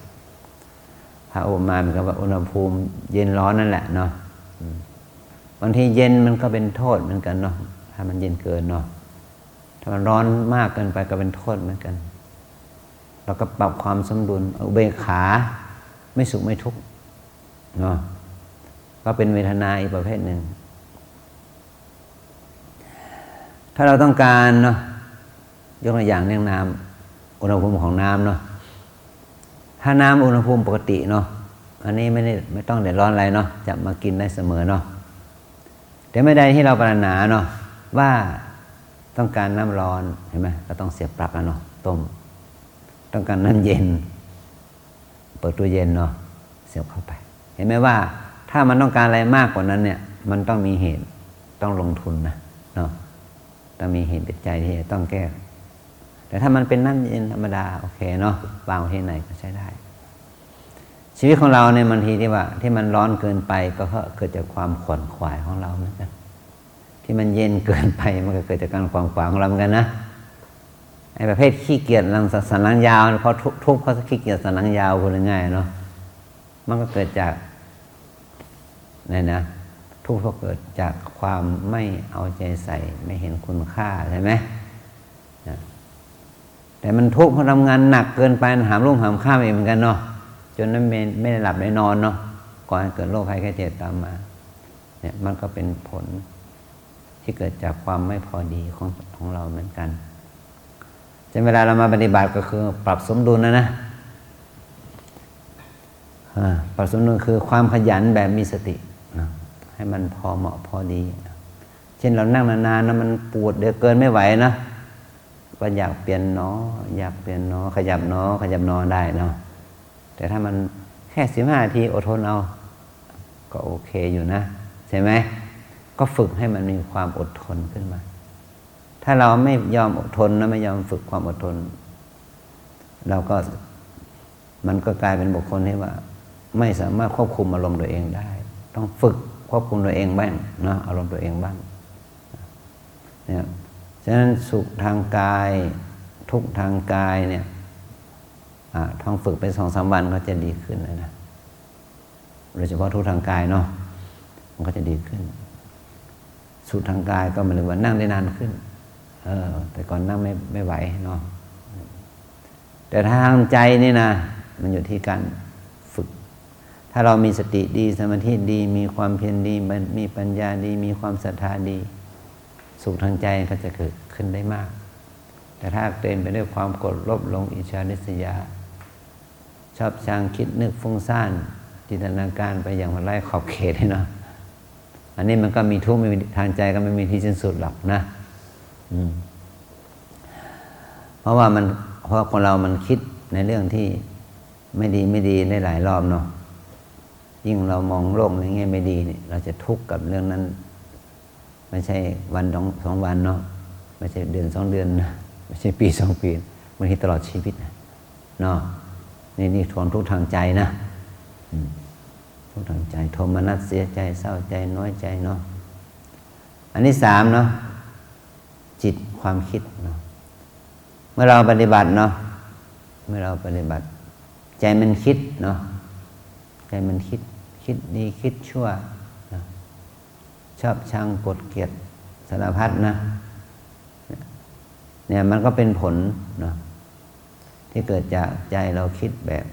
ถ้าอุปมาเหมือนกับว่าอุณหภูมิเย็นร้อนนั่นแหละเนาะบางทีเย็นมันก็เป็นโทษเหมือนกันเนาะถ้ามันเย็นเกินเนาะถ้ามันร้อนมากเกินไปก็เป็นโทษเหมือนกันเราก็ปรับความสมดุลอุเบกขาไม่สุขไม่ทุกข์เนาะก็เป็นเวทนาอีกประเภทหนึ่งถ้าเราต้องการเนาะยกตัวอย่างเรื่องน้ำอุณหภูมิของน้ำเนาะถ้าน้ำอุณหภูมิปกติเนาะอันนี้ไม่ต้องเดือดร้อนอะไรเนาะจะมากินได้เสมอเนาะแต่ไม่ได้ที่เราปรารถนาเนาะว่าต้องการน้ำร้อนเห็นไหมก็ต้องเสียบปลั๊กแล้วเนาะต้มต้องการน้ำเย็นเปิดตู้เย็นเนาะเสียบเข้าไปเห็นไหมว่าถ้ามันต้องการอะไรมากกว่านั้นเนี่ยมันต้องมีเหตุต้องลงทุนนะเนาะต้องมีเหตุปัจจัยที่จะต้องแก้แต่ถ้ามันเป็นน้ำเย็นธรรมดาโอเคเนาะวางที่ไหนก็ใช้ได้ชีวิตของเราเนี่ยบางทีที่มันร้อนเกินไปก็เพราะเกิดจากความขวนขวายของเราเหมือนกันที่มันเย็นเกินไปมันก็เกิดจากการขวนขวายของเราเหมือนกันนะไอ้ประเภทขี้เกียจสันหลังยาวเพราะทุกข์เพราะขี้เกียจสันหลังยาวพูดง่ายๆเนาะมันก็เกิดจากนี่นะทุกข์เพราะเกิดจากความไม่เอาใจใส่ไม่เห็นคุณค่าใช่ไหมนะแต่มันทุกข์เพราะทำงานหนักเกินไปหามรุ่งหามข้ามเองเหมือนกันเนาะจนนั้นไม่ได้หลับได้นอนเนาะก่อนเกิดโรคภัยไข้เจ็บตามมาเนี่ยมันก็เป็นผลที่เกิดจากความไม่พอดีของเราเหมือนกันจนเวลาเรามาปฏิบัติก็คือปรับสมดุลนะปรับสมดุลคือความขยันแบบมีสติให้มันพอเหมาะพอดีเช่นเรานั่งนานๆนะมันปวดเดือเกินไม่ไหวนะก็อยากเปลี่ยนเนาะอยากเปลี่ยนเนาะขยับเนาะขยับเนาะได้เนาะแต่ถ้ามันแค่15 นาทีอดทนเอาก็โอเคอยู่นะใช่ไหมก็ฝึกให้มันมีความอดทนขึ้นมาถ้าเราไม่ยอมอดทนนะไม่ยอมฝึกความอดทนเราก็มันก็กลายเป็นบุคคลที่ว่าไม่สามารถควบคุมอารมณ์ตัวเองได้ต้องฝึกควบคุมตัวเองบ้างเนาะอารมณ์ตัวเองบ้างเนี่ยฉะนั้นสุขทางกายทุกข์ทางกายเนี่ยท่องฝึกไป2-3 วันก็จะดีขึ้นเลยนะโดยเฉพาะทุกข์ทางกายเนาะมันก็จะดีขึ้นสุขทางกายก็หมายถึงว่านั่งได้นานขึ้นแต่ก่อนนั่งไม่ไหวเนาะแต่ทางใจนี่นะมันอยู่ที่การฝึกถ้าเรามีสติดีสมาธิดีมีความเพียรดีมีปัญญาดีมีความศรัทธาดีสุขทางใจก็จะเกิดขึ้นได้มากแต่ถ้าเต็มไปด้วยความโกรธโลภหลงอิจฉาริษยาชอบชังคิดนึกฟุ้งซ่านจินตนาการไปอย่างไร้ขอบเขตเนาะอันนี้มันก็มีทุกข์ไม่มีทางใจก็ไม่มีที่สิ้นสุดหรอกนะเพราะคนเรามันคิดในเรื่องที่ไม่ดีได้หลายรอบเนาะยิ่งเรามองโลกในแง่ไม่ดีเนี่ยเราจะทุกข์กับเรื่องนั้นไม่ใช่วัน2 วันเนาะไม่ใช่เดือน2 เดือนนะไม่ใช่ปี2 ปีบางทีตลอดชีวิตนะเนาะนี่ทวงทุกข์ทางใจนะทุกข์ทางใจโทมนัสเสียใจเศร้าใจน้อยใจเนาะอันที่3เนาะจิตความคิดเนาะเมื่อเราปฏิบัติเนาะใจมันคิดเนาะใจมันคิด คิดดีคิดชั่วนะชอบชังกดเกลียดสารพัดนะเนี่ยมันก็เป็นผลนะที่เกิดจากใจเราคิดแบบ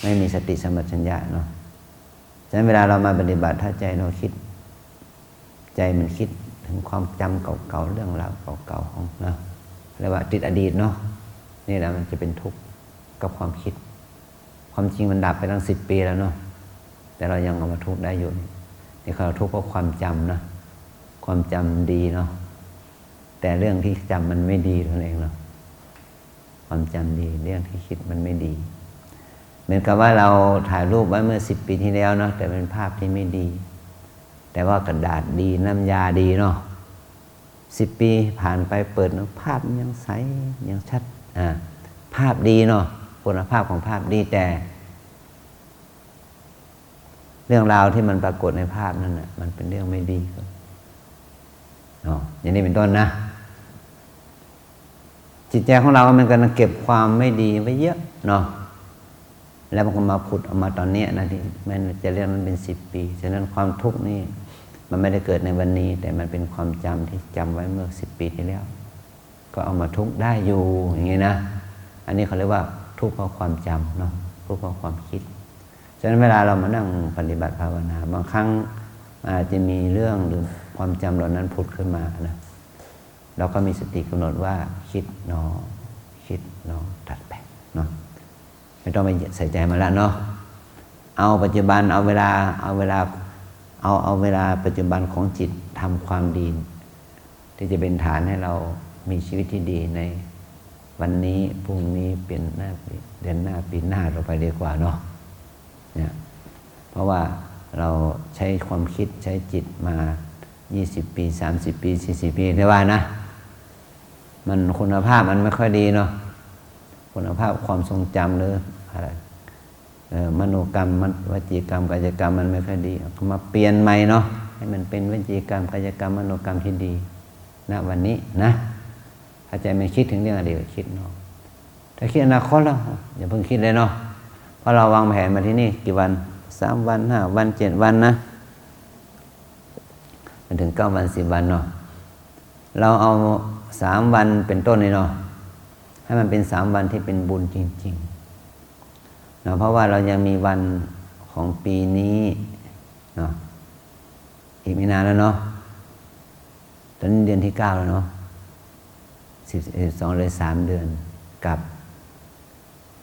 ไม่มีสติสัมปชัญญะเนาะฉะนั้นเวลาเรามาปฏิบัติถ้าใจเราคิดใจมันคิดถึงความจำเก่าๆเรื่องราวเก่าๆของนะเรียกว่าติดอดีตเนาะนี่แหละมันจะเป็นทุกข์กับความคิดความจริงมันดับไปตั้ง10 ปีแล้วเนาะแต่เรายังเอามาทุกข์ได้อยู่นี่เราทุกข์เพราะความจำนะความจำดีเนาะแต่เรื่องที่จำมันไม่ดีเท่านั้นเองเนาะความจำดีเรื่องที่คิดมันไม่ดีเหมือนกับว่าเราถ่ายรูปไว้เมื่อ10 ปีที่แล้วเนาะแต่เป็นภาพที่ไม่ดีแต่ว่ากระดาษดีน้ำยาดีเนาะ10 ปีผ่านไปเปิดเนาะภาพยังใสยังชัดภาพดีเนาะคุณภาพของภาพดีแต่เรื่องราวที่มันปรากฏในภาพนั้นน่ะมันเป็นเรื่องไม่ดีเนาะอย่างนี้เป็นต้นนะจิตใจของเรามันกำลังเก็บความไม่ดีไว้เยอะเนาะแล้วมันก็มาผุดออกมาตอนนี้นะที่มันจะเรียกมันเป็น10 ปีฉะนั้นความทุกข์นี่มันไม่ได้เกิดในวันนี้แต่มันเป็นความจำที่จำไว้เมื่อ10 ปีที่แล้วก็เอามาทุกข์ได้อยู่อย่างนี้นะอันนี้เขาเรียกว่าทุกข์เพราะความจำเนาะทุกข์เพราะความคิดฉะนั้นเวลาเรามานั่งปฏิบัติภาวนาบางครั้งอาจจะมีเรื่องหรือความจำเหล่านั้นผุดขึ้นมานะเราก็มีสติกำหนดว่าคิดเนาะคิดเนาะตัดไปเนาะไม่ต้องไปใส่ใจมาแล้วเนาะเอาปัจจุบันเอาเวลาปัจจุบันของจิตทำความดีที่จะเป็นฐานให้เรามีชีวิตที่ดีในวันนี้พรุ่งนี้เป็นหน้าปีเดือนหน้าปีหน้าเราไปดีกว่าเนาะเนี่ยเพราะว่าเราใช้ความคิดใช้จิตมา20 ปี30 ปี40 ปีได้ว่านะมันคุณภาพมันไม่ค่อยดีเนาะคุณภาพความทรงจำหรืออะไรมโนกรรมวจีกรรมกายกรรมมันไม่ค่อยดีก็มาเปลี่ยนใหม่เนาะให้มันเป็นวจีกรรมกายกรรมมโนกรรมที่ดีณวันนี้นะถ้าใจไม่คิดถึงเรื่องอดีตก็คิดเนาะถ้าคิดอนาคตแล้วอย่าเพิ่งคิดเลยเนาะเพราะเราวางแผนมาที่นี่กี่วัน3 วัน5 วัน7 วันนะมันถึง9 วัน10 วันเนาะเราเอา3 วันเป็นต้นเลยเนาะให้มันเป็น3 วันที่เป็นบุญจริงๆเนาะเพราะว่าเรายังมีวันของปีนี้เนาะอีกไม่นานแล้วเนาะตอนนี้เดือนที่9แล้วเนาะ12เลย3 เดือนกับ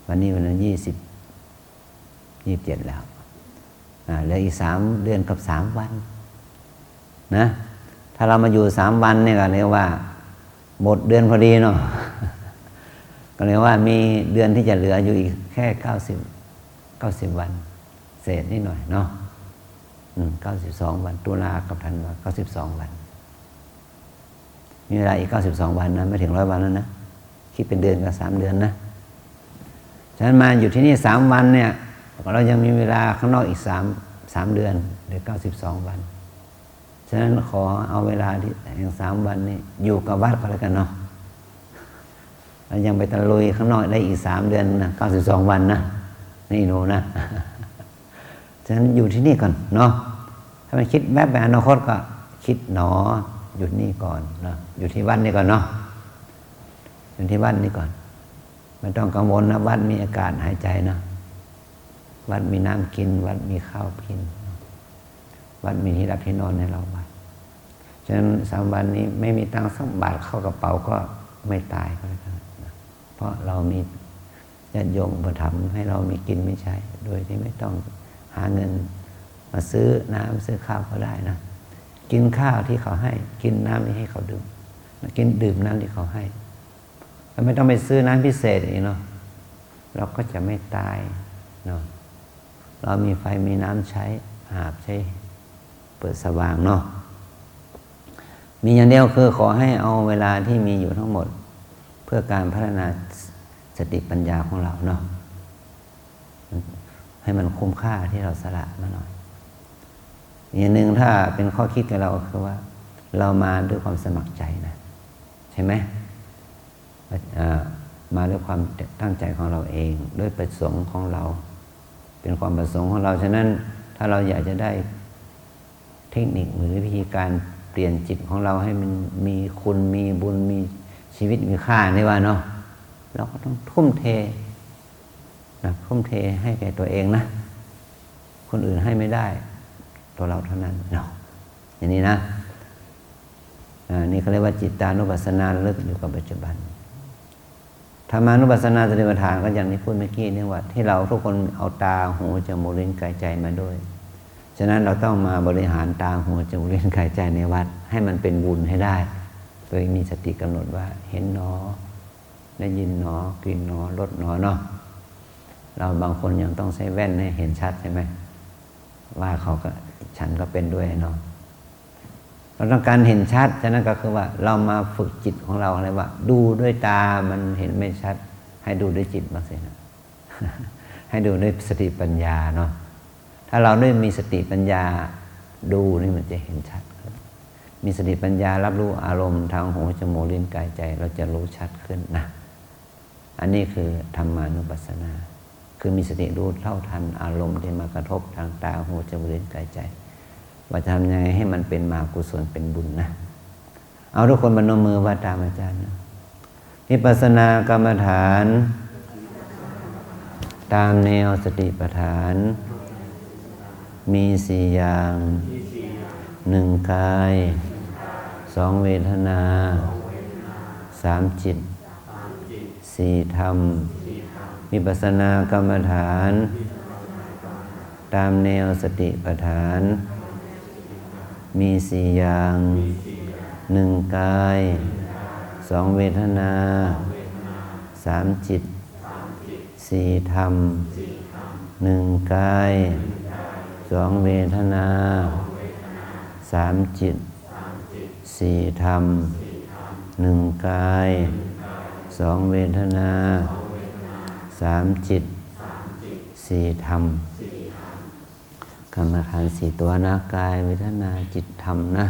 วันนี้วันที่27แล้วเหลืออีก3 เดือนกับ3 วันนะถ้าเรามาอยู่3 วันเนี่ยก็เรียกว่าหมดเดือนพอดีเนาะก็เรียกว่ามีเดือนที่จะเหลืออยู่อีกแค่90 วันเศษนิดหน่อยเนาะ92 วันตุลากับธันวา92 วันมีเวลาอีก92 วันนะไม่ถึง100 วันแล้วนะคิดเป็นเดือนก็3 เดือนนะฉะนั้นมาอยู่ที่นี่3 วันเนี่ยเรายังมีเวลาข้างนอกอีก3 เดือนหรือ92 วันฉะนั้นขอเอาเวลาที่อย่าง3 วันนี้อยู่กับวัดก็แล้วกันเนาะเรายังไปตะลุยข้างนอกได้อีก3 เดือนนะ92 วันนะนี่หนูนะฉะนั้นอยู่ที่นี่ก่อนเนาะถ้ามันคิดแวบไปอนาคตก็คิดหนอหยุดนี่ก่อนนะอยู่ที่วัดนี่ก่อนเนาะอยู่ที่วัดนี่ก่อนไม่ต้องกังวลนะวัดมีอากาศหายใจนะวัดมีน้ำกินวัดมีข้าวกินวัดมีที่รับที่นอนให้เราวัดฉะนั้น3 วันนี้ไม่มีตังค์สักบาทเข้ากระเป๋าก็ไม่ตายก็แล้วกันนะเพราะเรามีญาติโยมอุปถัมภ์ให้เรามีกินไม่ใช้โดยที่ไม่ต้องหาเงินมาซื้อน้ำซื้อข้าวก็ได้นะกินข้าวที่เขาให้กินน้ำที่ให้เขาดื่มกินดื่มน้ำที่เขาให้เราไม่ต้องไปซื้อน้ำพิเศษอีกเนาะเราก็จะไม่ตายเนาะเรามีไฟมีน้ำใช้อาบใช้เปิดสว่างเนาะมีอย่างเดียวคือขอให้เอาเวลาที่มีอยู่ทั้งหมดเพื่อการพัฒนาสติปัญญาของเราเนาะให้มันคุ้มค่าที่เราสละมาหน่อยอย่างหนึ่งถ้าเป็นข้อคิดกับเราคือว่าเรามาด้วยความสมัครใจนะใช่ไหมมาด้วยความตั้งใจของเราเองด้วยประสงค์ของเราเป็นความประสงค์ของเราฉะนั้น ถ้าเราอยากจะได้เทคนิคหรือวิธีการเปลี่ยนจิตของเราให้มันมีคุณมีบุญมีชีวิตมีค่านี่ว่าเนาะเราก็ต้องทุ่มเทนะทุ่มเทให้แก่ตัวเองนะคนอื่นให้ไม่ได้ตัวเราเท่านั้นเนาะอย่างนี้นะนี่เขาเรียกว่าจิตตานุปัสสนาระลึกอยู่กับปัจจุบันธรรมานุปัสสนาสติปัฏฐานก็อย่างที่พูดเมื่อกี้นี่ว่าที่เราทุกคนเอาตาหูจมูกลิ้นกายใจมาด้วยฉะนั้นเราต้องมาบริหารตาหูจมูกลิ้นกายใจในวัดให้มันเป็นบุญให้ได้โดยมีสติกำหนดว่าเห็นหนอได้ยินหนอกลิ่นหนอรสหนอเนาะเราบางคนยังต้องใช้แว่นให้เห็นชัดใช่ไหมว่าเขาก็ฉันก็เป็นด้วยเนาะเราต้องการเห็นชัดฉะนั้นก็คือว่าเรามาฝึกจิตของเราอะไรว่าดูด้วยตามันเห็นไม่ชัดให้ดูด้วยจิตบ้างสินะ ให้ดูด้วยสติปัญญาเนาะถ้าเราได้มีสติปัญญาดูนี่มันจะเห็นชัดมีสติปัญญารับรู้อารมณ์ทางหูจมูกลิ้นกายใจเราจะรู้ชัดขึ้นนะอันนี้คือธรรมานุปัสสนาคือมีสติรู้เท่าทันอารมณ์ที่มากระทบทางตาหูจมูกลิ้นกายใจว่าจะทำยังไงให้มันเป็นมหากุศลเป็นบุญนะเอาทุกคนบรรนมมือว่าตามอาจารย์นะวิปัสสนากรรมฐานตามแนวสติปัฏฐานมีสี่อย่างหนึ่งกายสองเวทนาสามจิตสี่ธรรมวิปัสสนากรรมฐานตามแนวสติปัฏฐานมีสี่อย่างหนึ่งกายสองเวทนาสามจิตสี่ธรรมหนึ่งกายสองเวทนาสามจิตสี่ธรรมหนึ่งกายสองเวทนาสามจิตสี่ธรรมกรรมฐานสี่ตัวนะกายเวทนาจิตธรรมนะ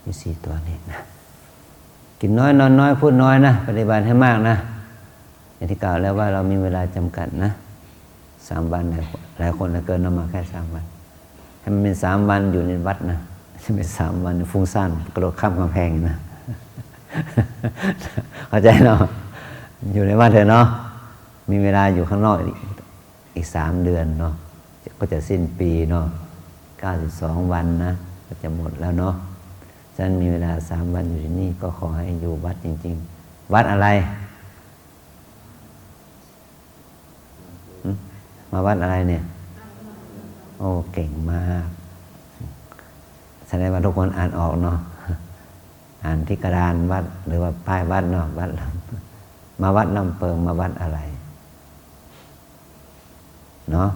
มีสี่ตัวนี้นะกินน้อยนอนน้อยพูดน้อยนะปฏิบัติให้มากนะอย่างที่กล่าวแล้วว่าเรามีเวลาจำกัดนะ3 วันหลายคนเกินเรามาแค่3 วันให้มันเป็น3 วันอยู่ในวัดนะจะเป็น3 วันฟุ้งซ่านกระโดดข้ามกำแพงนะ เข้าใจเนาะอยู่ในวัดเถอะเนาะมีเวลาอยู่ข้างนอกอีก3 เดือนเนาะก็จะสิ้นปีเนาะ92 วันนะก็จะหมดแล้วเนาะฉะนั้นมีเวลา3 วันอยู่ที่นี่ก็ขอให้อยู่วัดจริงๆวัดอะไรมาวัดอะไรเนี่ยโอ้เก่งมากแสดงว่าทุกคนอ่านออกเนาะอ่านที่กระดานวัดหรือว่าป้ายวัดเนาะวัดมาวัดลำเปิงมาวัดอะไรเนาะ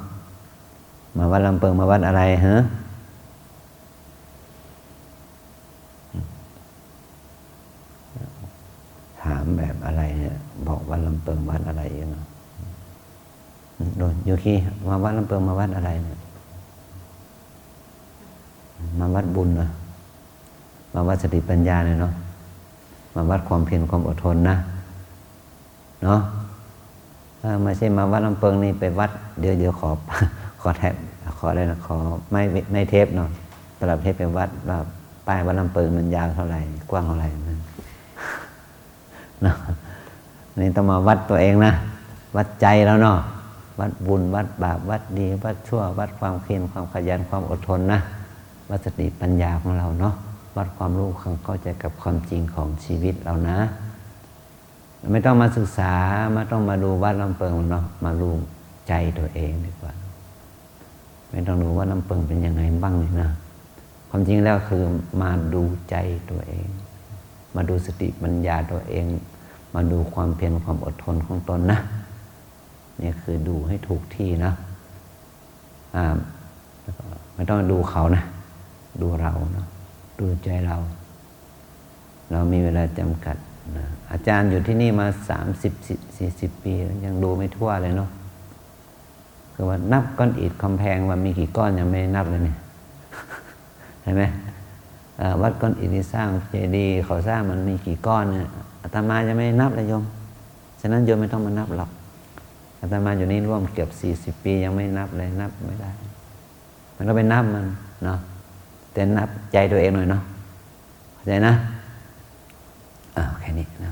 มาวัดลำเปิงมาวัดอะไรฮะถามแบบอะไรเนี่ยบอกวัดลำเปิงวัดอะไรเนาะโดนโยคีมาวัดลำเปิงมาวัดอะไรเนี่ยมาวัดบุญนะมาวัดสติปัญญาเนี่ยเนาะมาวัดความเพียรความอดทนนะเนาะไม่ใช่มาวัดลำเปิงนี่ไปวัดเดี๋ยวขอแทบขออะไรนะขอไม่เทปเนาะตลับเทปไปวัดว่าป้ายวัดลำเปิงมันยาวเท่าไหร่กว้างเท่าไหร่นะเนาะนี่ต้องมาวัดตัวเองนะวัดใจแล้วเนาะวัดบุญวัดบาปวัดดีวัดชั่ววัดความเพียรความขยันความอดทนนะวัดสติปัญญาของเราเนาะวัดความรู้ความเข้าใจกับความจริงของชีวิตเรานะไม่ต้องมาศึกษาไม่ต้องมาดูวัดลำเปิงเนาะมาดูใจตัวเองดีกว่าไม่ต้องดูว่าลำเปิงเป็นยังไงบ้างเลยนะความจริงแล้วคือมาดูใจตัวเองมาดูสติปัญญาตัวเองมาดูความเพียรความอดทนของตนนะนี่คือดูให้ถูกที่นะไม่ต้องดูเขานะดูเราเนาะดูใจเรามีเวลาจำกัดนะอาจารย์อยู่ที่นี่มา30-40 ปียังดูไม่ทั่วเลยเนาะคือว่านับก้อนอิฐกำแพงว่ามีกี่ก้อนยังไม่นับเลยเนี่ยเห็นไหมวัดก้อนอิฐที่สร้างเจดีย์เขาสร้างมันมีกี่ก้อนเนี่ยอาตมายังไม่นับเลยโยมฉะนั้นโยมไม่ต้องมานับหรอกอาตมาอยู่นี่ร่วมเกือบ40 ปียังไม่นับเลยนับไม่ได้ มันก็ไปนับมันเนาะแต่นับใจตัวเองหน่อยเนาะเข้าใจนะแค่นี้นะ